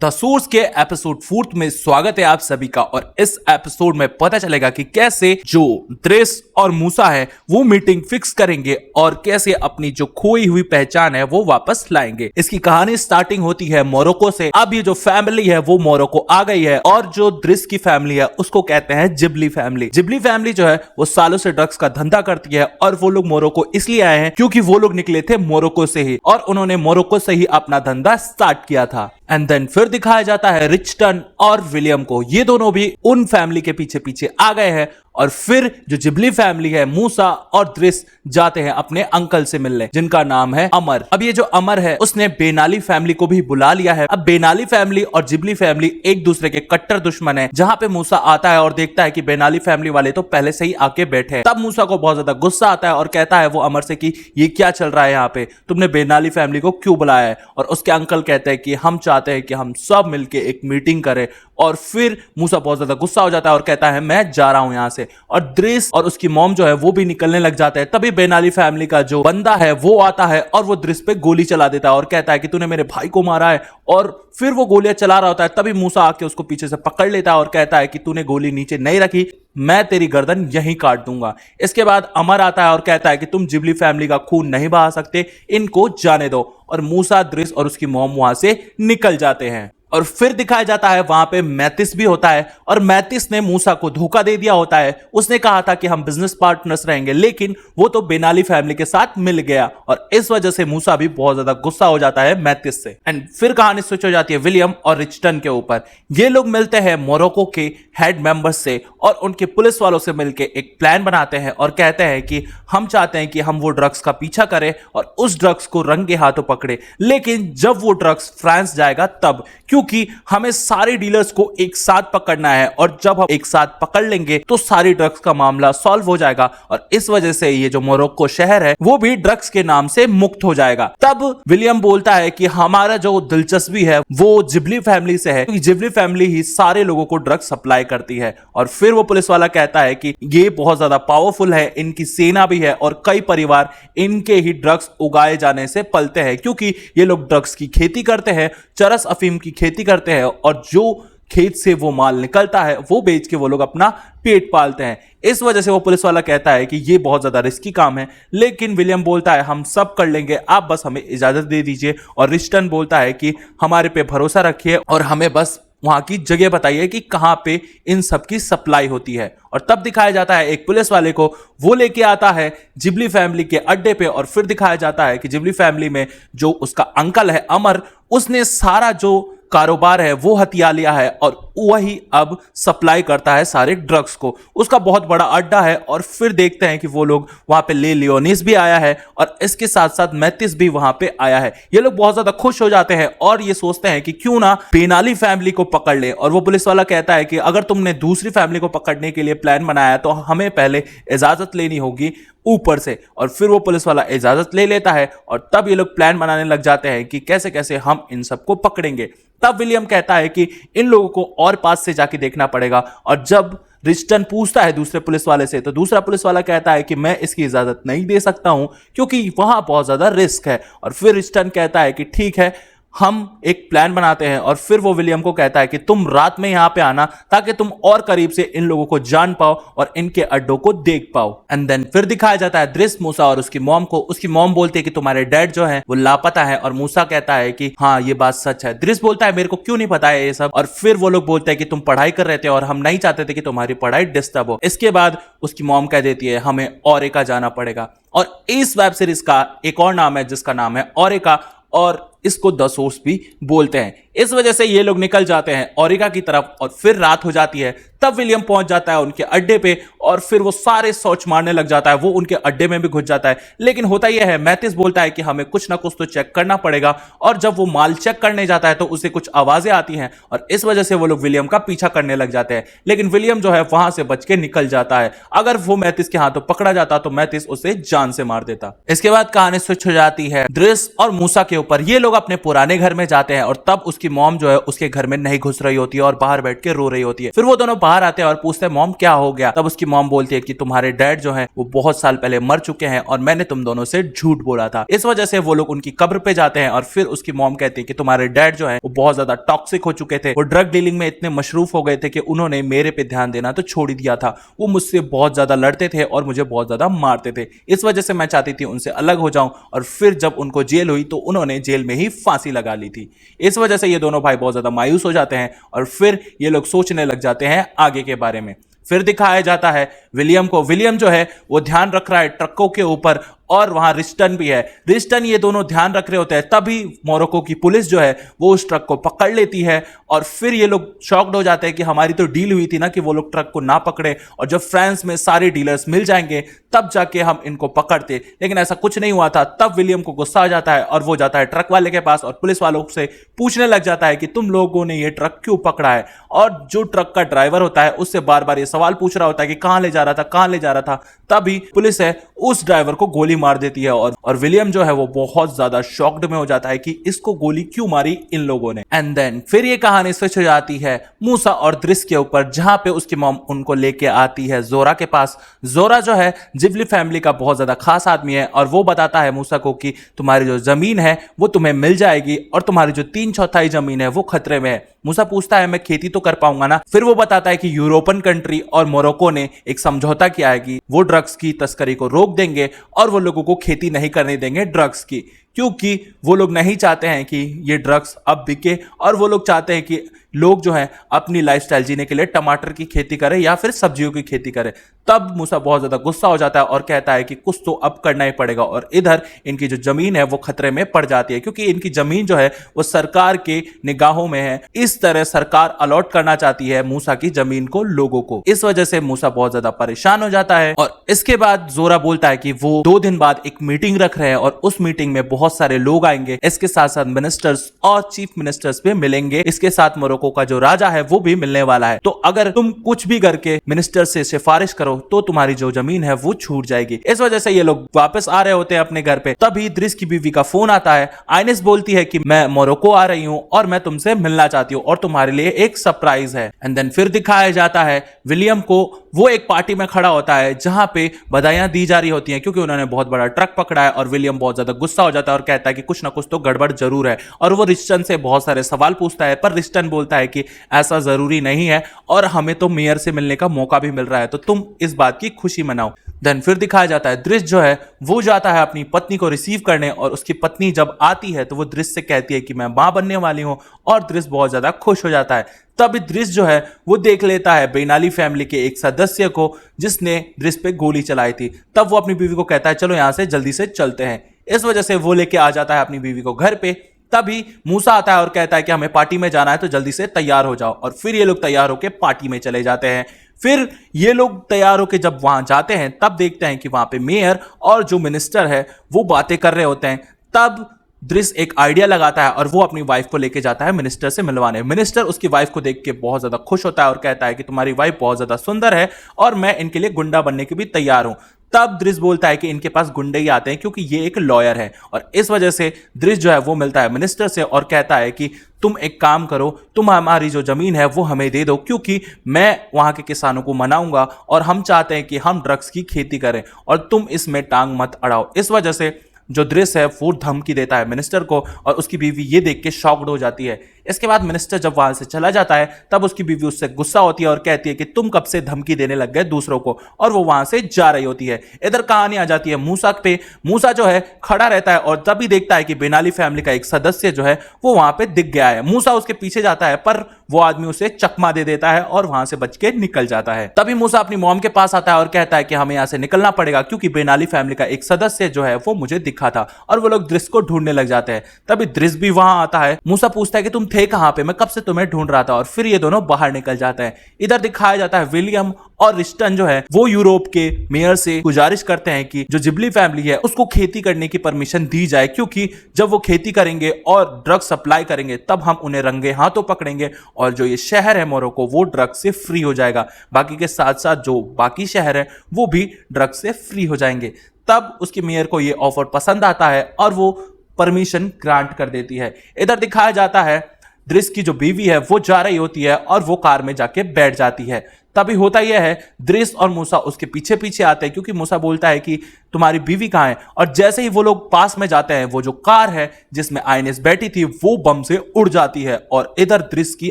The source के episode 4 में स्वागत है आप सभी का। और इस एपिसोड में पता चलेगा कि कैसे जो द्रेस और मूसा है वो मीटिंग फिक्स करेंगे और कैसे अपनी जो खोई हुई पहचान है वो वापस लाएंगे। इसकी कहानी स्टार्टिंग होती है मोरक्को से। अब ये जो फैमिली है वो मोरक्को आ गई है और जो द्रिस की फैमिली है उसको कहते हैं जिबली फैमिली। जिबली फैमिली जो है वो सालों से ड्रग्स का धंधा करती है और वो लोग मोरक्को इसलिए आए हैं क्योंकि वो लोग निकले थे मोरक्को से ही और उन्होंने मोरक्को से ही अपना धंधा स्टार्ट किया था। एंड देन फिर दिखाया जाता है रिचटन और विलियम को। ये दोनों भी उन फैमिली के पीछे पीछे आ गए हैं और फिर जो जिबली फैमिली है मूसा और द्रिस जाते हैं अपने अंकल से मिलने जिनका नाम है अमर। अब ये जो अमर है उसने बेनाली फैमिली को भी बुला लिया है। अब बेनाली फैमिली और जिबली फैमिली एक दूसरे के कट्टर दुश्मन है। जहां पे मूसा आता है और देखता है कि बेनाली फैमिली वाले तो पहले से ही आके बैठे हैं, तब मूसा को बहुत ज्यादा गुस्सा आता है और कहता है वो अमर से कि ये क्या चल रहा है यहाँ पे, तुमने बेनाली फैमिली को क्यों बुलाया है। और उसके अंकल कहते हैं कि हम चाहते हैं कि हम सब मिलके एक मीटिंग करें। और फिर मूसा बहुत ज्यादा गुस्सा हो जाता है और कहता है मैं जा रहा हूं यहां से। और द्रिस और उसकी मॉम जो है वो भी निकलने लग जाते हैं। तभी बेनाली फैमिली का जो बंदा है वो आता है और वो द्रिस पे गोली चला देता है और कहता है कि तूने मेरे भाई को मारा है। और फिर वो गोलियां चला रहा होता है, तभी मूसा आके उसको पीछे से पकड़ लेता है और कहता है कि तूने गोली नीचे नहीं रखी, मैं तेरी गर्दन यहीं काट दूंगा। इसके बाद अमर आता है और कहता है कि तुम जिबली फैमिली का खून नहीं बहा सकते, इनको जाने दो। और मूसा, द्रिस और उसकी मॉम वहां से निकल जाते हैं। और फिर दिखाया जाता है वहां पे मैतिस भी होता है और मैतिस ने मूसा को धोखा दे दिया होता है। उसने कहा था कि हम बिजनेस पार्टनर्स रहेंगे, लेकिन वो तो बेनाली फैमिली के साथ मिल गया और इस वजह से मूसा भी बहुत ज्यादा गुस्सा हो जाता है मैतिस से। एंड फिर कहानी स्विच हो जाती है विलियम और रिचटन के ऊपर। ये लोग मिलते हैं मोरक्को के हेड मेंबर्स से और उनके पुलिस वालों से मिलकर एक प्लान बनाते हैं और कहते हैं कि हम चाहते हैं कि हम वो ड्रग्स का पीछा करें और उस ड्रग्स को रंगे हाथों पकड़े, लेकिन जब वो ड्रग्स फ्रांस जाएगा तब, क्योंकि हमें सारे डीलर्स को एक साथ पकड़ना है और जब हम एक साथ पकड़ लेंगे तो सारी ड्रग्स का मामला सॉल्व हो जाएगा और इस वजह से ये जो मोरक्को शहर है वो भी ड्रग्स के नाम से मुक्त हो जाएगा। तब विलियम बोलता है कि हमारा जो दिलचस्पी है वो जिबली फैमिली से है, क्योंकि जिबली फैमिली ही सारे लोगों को ड्रग्स सप्लाई करती है। और फिर वो पुलिस वाला कहता है कि ये बहुत ज्यादा पावरफुल है, इनकी सेना भी है और कई परिवार इनके ही ड्रग्स उगाए जाने से पलते हैं, क्योंकि ये लोग ड्रग्स की खेती करते हैं, चरस अफीम की खेती करते हैं और जो खेत से वो माल निकलता है वो बेच के वो लोग अपना पेट पालते हैं। इस वजह से वो पुलिस वाला कहता है कि ये बहुत ज्यादा रिस्की काम है, लेकिन विलियम बोलता है हम सब कर लेंगे, आप बस हमें इजाजत दे दीजिए। और रिचटन बोलता है कि हमारे पे भरोसा रखिए और हमें बस वहां की जगह बताइए कि कहां पे इन सब की सप्लाई होती है। और तब दिखाया जाता है एक पुलिस वाले को, वो लेके आता है जिबली फैमिली के अड्डे पे। और फिर दिखाया जाता है कि जिबली फैमिली में जो उसका अंकल है अमर, उसने सारा जो कारोबार है वो हथिया लिया है और वही अब सप्लाई करता है सारे ड्रग्स को। उसका बहुत बड़ा अड्डा है। और फिर देखते हैं कि वो लोग वहां पे ले लियोनिस भी आया है और इसके साथ साथ मैतिस भी वहां पे आया है। ये लोग बहुत ज्यादा खुश हो जाते हैं और ये सोचते हैं कि क्यों ना बेनाली फैमिली को पकड़ ले। और वो पुलिस वाला कहता है कि अगर तुमने दूसरी फैमिली को पकड़ने के लिए प्लान बनाया तो हमें पहले इजाजत लेनी होगी ऊपर से। और फिर वो पुलिस वाला इजाजत ले लेता है और तब ये लोग प्लान बनाने लग जाते हैं कि कैसे कैसे हम इन सबको पकड़ेंगे। तब विलियम कहता है कि इन लोगों को और पास से जाके देखना पड़ेगा। और जब रिचटन पूछता है दूसरे पुलिस वाले से तो दूसरा पुलिस वाला कहता है कि मैं इसकी इजाजत नहीं दे सकता हूं क्योंकि वहां बहुत ज्यादा रिस्क है। और फिर रिचटन कहता है कि ठीक है, हम एक प्लान बनाते हैं। और फिर वो विलियम को कहता है कि तुम रात में यहां पे आना ताकि तुम और करीब से इन लोगों को जान पाओ और इनके अड्डों को देख पाओ। एंड देन फिर दिखाया जाता है द्रिस, मूसा और उसकी मॉम को। उसकी मॉम बोलती है कि तुम्हारे डैड जो है वो लापता है और मूसा कहता है कि हाँ ये बात सच है। द्रिस बोलता है मेरे को क्यों नहीं पता है ये सब। और फिर वो लोग बोलते हैं कि तुम पढ़ाई कर रहे थे और हम नहीं चाहते थे कि तुम्हारी पढ़ाई डिस्टर्ब हो। इसके बाद उसकी मॉम कह देती है हमें ओरेका जाना पड़ेगा। और इस वेब सीरीज का एक और नाम है जिसका नाम है ओरेका और इसको द सोर्स भी बोलते हैं। इस वजह से ये लोग निकल जाते हैं ओरेका की तरफ और फिर रात हो जाती है। तब विलियम पहुंच जाता है उनके अड्डे पे और फिर वो सारे सर्च मारने लग जाता है। वो उनके अड्डे में भी घुस जाता है, लेकिन होता यह है मैतिस बोलता है कि हमें कुछ ना कुछ तो चेक करना पड़ेगा। और जब वो माल चेक करने जाता है तो उसे कुछ आवाजें आती हैं और इस वजह से वो लोग विलियम का पीछा करने लग जाते हैं। लेकिन विलियम जो है वहां से बच के निकल जाता है। अगर वो मैतिस के हाथों पकड़ा जाता तो मैतिस उसे जान से मार देता। इसके बाद कहानी स्विच हो जाती है द्रिस और मूसा के ऊपर। ये लोग अपने पुराने घर में जाते हैं और तब उस उसकी मॉम जो है उसके घर में नहीं घुस रही होती है और बाहर बैठ के रो रही होती है। फिर वो दोनों बाहर आते हैं और पूछते हैं मॉम क्या हो गया। तब उसकी मॉम बोलती है कि तुम्हारे डैड जो है वो बहुत साल पहले मर चुके हैं और मैंने तुम दोनों से झूठ बोला था। इस वजह से वो लोग उनकी कब्र पे जाते हैं और फिर उसकी मॉम कहती है कि तुम्हारे डैड जो है वो बहुत ज्यादा टॉक्सिक हो चुके थे, वो ड्रग डीलिंग में इतने मशरूफ हो गए थे कि उन्होंने मेरे पे ध्यान देना तो छोड़ ही दिया था। वो मुझसे बहुत ज्यादा लड़ते थे और मुझे बहुत ज्यादा मारते थे। इस वजह से मैं चाहती थी उनसे अलग हो जाऊं और फिर जब उनको जेल हुई तो उन्होंने जेल में ही फांसी लगा ली थी। इस वजह से ये दोनों भाई बहुत ज्यादा मायूस हो जाते हैं और फिर ये लोग सोचने लग जाते हैं आगे के बारे में। फिर दिखाया जाता है विलियम को। विलियम जो है वो ध्यान रख रहा है ट्रकों के ऊपर और वहां रिस्टन भी है। रिस्टन ये दोनों ध्यान रख रहे होते हैं, तभी मोरक्को की पुलिस जो है वो उस ट्रक को पकड़ लेती है और फिर ये लोग शॉक्ड हो जाते हैं कि हमारी तो डील हुई थी ना कि वो लोग ट्रक को ना पकड़े और जब फ्रांस में सारे डीलर्स मिल जाएंगे तब जाके हम इनको पकड़ते, लेकिन ऐसा कुछ नहीं हुआ था। तब विलियम को गुस्सा आ जाता है और वो जाता है ट्रक वाले के पास और पुलिस वालों से पूछने लग जाता है कि तुम लोगों ने ये ट्रक क्यों पकड़ा है। और जो ट्रक का ड्राइवर होता है उससे बार बार ये सवाल पूछ रहा होता है कि कहां ले जा रहा था, कहां ले जा रहा था। तभी पुलिस है उस ड्राइवर को गोली मार देती है और विलियम जो है वो बहुत ज्यादा शॉक्ड में हो जाता है कि इसको गोली क्यों मारी इन लोगों ने। एंड देन फिर ये कहानी स्विच हो जाती है मूसा और द्रिस के ऊपर, जहां पे उसकी मॉम उनको लेके आती है जोरा के पास। जोरा जो है जिबली फैमिली का बहुत ज्यादा खास आदमी है और वो बताता है मूसा को कि तुम्हारी जो जमीन है वो तुम्हें मिल जाएगी और तुम्हारी जो 3/4 जमीन है वो खतरे में है। मूसा पूछता है मैं खेती तो कर पाऊंगा ना। फिर वो बताता है कि यूरोपियन कंट्री और मोरक्को ने एक समझौता किया है कि वो ड्रग्स की तस्करी को रोक देंगे और वो लोगों को खेती नहीं करने देंगे ड्रग्स की, क्योंकि वो लोग नहीं चाहते हैं कि ये ड्रग्स अब बिके और वो लोग चाहते हैं कि लोग जो हैं अपनी लाइफस्टाइल जीने के लिए टमाटर की खेती करें या फिर सब्जियों की खेती करें। तब मूसा बहुत ज्यादा गुस्सा हो जाता है और कहता है कि कुछ तो अब करना ही पड़ेगा और इधर इनकी जो जमीन है वो खतरे में पड़ जाती है, क्योंकि इनकी जमीन जो है वो सरकार के निगाहों में है। इस तरह सरकार अलॉट करना चाहती है मूसा की जमीन को लोगों को। इस वजह से मूसा बहुत ज्यादा परेशान हो जाता है और इसके बाद जोरा बोलता है कि वो 2 दिन बाद एक मीटिंग रख रहे हैं और उस मीटिंग में बहुत सारे लोग आएंगे। इसके साथ साथ मिनिस्टर्स और चीफ मिनिस्टर्स भी मिलेंगे। इसके साथ मोरक्को का जो राजा है वो भी मिलने वाला है। तो अगर तुम कुछ भी करके मिनिस्टर से सिफारिश करो तो तुम्हारी जो जमीन है वो छूट जाएगी। इस वजह से ये लोग वापस आ रहे होते हैं अपने घर पे। तभी द्रिस की बीवी का फोन आता है। आइनेस बोलती है कि मैं मोरक्को आ रही हूं और मैं तुमसे मिलना चाहती हूँ और तुम्हारे लिए एक सरप्राइज है। एंड देन फिर दिखाया जाता है विलियम को, वो एक पार्टी में खड़ा होता है जहां पे बधाइयां दी जा रही होती हैं क्योंकि उन्होंने बहुत बड़ा ट्रक पकड़ा है और विलियम बहुत ज्यादा गुस्सा हो जाता है और कहता है कि कुछ ना कुछ तो गड़बड़ जरूर है और वो रिस्टन से बहुत सारे सवाल पूछता है, पर रिस्टन बोलता है कि ऐसा जरूरी नहीं है और हमें तो मेयर से मिलने का मौका भी मिल रहा है, तो तुम इस बात की खुशी मनाओ। देन फिर दिखाया जाता है द्रिस जो है वो जाता है अपनी पत्नी को रिसीव करने और उसकी पत्नी जब आती है तो वो द्रिस से कहती है कि मैं मां बनने वाली हूं और द्रिस बहुत ज्यादा खुश हो जाता है। तब द्रिस जो है वो देख लेता है बेनाली फैमिली के एक सदस्य को जिसने द्रिस पे गोली चलाई थी। तब वो अपनी बीवी को कहता है चलो यहां से जल्दी से चलते हैं। इस वजह से वो लेके आ जाता है अपनी बीवी को घर पे। तभी मूसा आता है और कहता है कि हमें पार्टी में जाना है तो जल्दी से तैयार हो जाओ और फिर ये लोग तैयार होकर पार्टी में चले जाते हैं। फिर ये लोग तैयार होकर जब वहां जाते हैं तब देखते हैं कि वहां पे मेयर और जो मिनिस्टर है वो बातें कर रहे होते हैं। तब द्रिस एक आइडिया लगाता है और वो अपनी वाइफ को लेके जाता है मिनिस्टर से मिलवाने। मिनिस्टर उसकी वाइफ को देख के बहुत ज्यादा खुश होता है और कहता है कि तुम्हारी वाइफ बहुत ज्यादा सुंदर है और मैं इनके लिए गुंडा बनने के भी तैयार हूं। तब द्रिस बोलता है कि इनके पास गुंडे ही आते हैं क्योंकि ये एक लॉयर है और इस वजह से द्रिस जो है वो मिलता है मिनिस्टर से और कहता है कि तुम एक काम करो, तुम हमारी जो जमीन है वो हमें दे दो क्योंकि मैं वहां के किसानों को मनाऊंगा और हम चाहते हैं कि हम ड्रग्स की खेती करें और तुम इसमें टांग मत अड़ाओ। इस वजह से जो द्रिस है वो धमकी देता है मिनिस्टर को और उसकी बीवी ये देख के शॉक्ड हो जाती है। इसके बाद मिनिस्टर जब वहां से चला जाता है तब उसकी बीवी उससे गुस्सा होती है और कहती है कि तुम कब से धमकी देने लग गए दूसरों को, और वो वहां से जा रही होती है। इधर कहानी आ जाती है मूसा पे। मूसा जो है खड़ा रहता है और तभी देखता है कि बेनाली फैमिली का एक सदस्य जो है वो वहां पे दिख गया है। मूसा उसके पीछे जाता है पर वो आदमी उसे चकमा दे देता है और वहां से बच के निकल जाता है। तभी मूसा अपनी मॉम के पास आता है और कहता है कि हमें यहां से निकलना पड़ेगा क्योंकि बेनाली फैमिली का एक सदस्य जो है वो मुझे दिखा था, और वो लोग द्रिस को ढूंढने लग जाते हैं। तभी द्रिस भी वहां आता है। मूसा पूछता है कि तुम थे कहां पे, मैं कब से तुम्हें ढूंढ रहा था, और फिर ये दोनों बाहर निकल जाते हैं। इधर दिखाया जाता है विलियम और रिस्टन जो है वो यूरोप के मेयर से गुजारिश करते हैं कि जो जिबली फैमिली है उसको खेती करने की परमिशन दी जाए, क्योंकि जब वो खेती करेंगे और ड्रग सप्लाई करेंगे तब हम उन्हें रंगे हाथों पकड़ेंगे और जो ये शहर है मोरक्को वो ड्रग से फ्री हो जाएगा। बाकी के साथ साथ जो बाकी शहर है वो भी ड्रग से फ्री हो जाएंगे। तब उसके मेयर को ये ऑफर पसंद आता है और वो परमिशन ग्रांट कर देती है। इधर दिखाया जाता है दृश्य की जो बीवी है वो जा रही होती है और वो कार में जाके बैठ जाती है। तभी होता यह है, दृश्य और मूसा उसके पीछे पीछे आते हैं क्योंकि मूसा बोलता है कि तुम्हारी बीवी कहाँ है। और जैसे ही वो लोग पास में जाते हैं, वो जो कार है जिसमें आईनेस बैठी थी वो बम से उड़ जाती है और इधर दृश्य की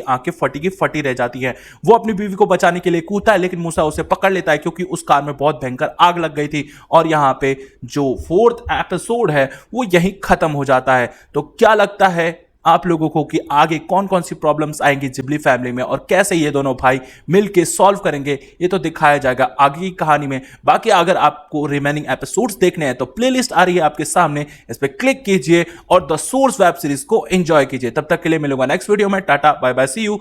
आंखें फटी की फटी रह जाती है। वो अपनी बीवी को बचाने के लिए कूदता है, लेकिन मूसा उसे पकड़ लेता है क्योंकि उस कार में बहुत भयंकर आग लग गई थी। और यहाँ पे जो 4th एपिसोड है वो यहीं खत्म हो जाता है। तो क्या लगता है आप लोगों को कि आगे कौन कौन सी प्रॉब्लम्स आएंगी जिबली फैमिली में और कैसे ये दोनों भाई मिलके सॉल्व करेंगे, ये तो दिखाया जाएगा आगे की कहानी में। बाकी अगर आपको रिमेनिंग एपिसोड्स देखने हैं तो प्लेलिस्ट आ रही है आपके सामने, इस पर क्लिक कीजिए और द सोर्स वेब सीरीज को एंजॉय कीजिए। तब तक के लिए मिलूंगा नेक्स्ट वीडियो में। Tata bye bye, see you.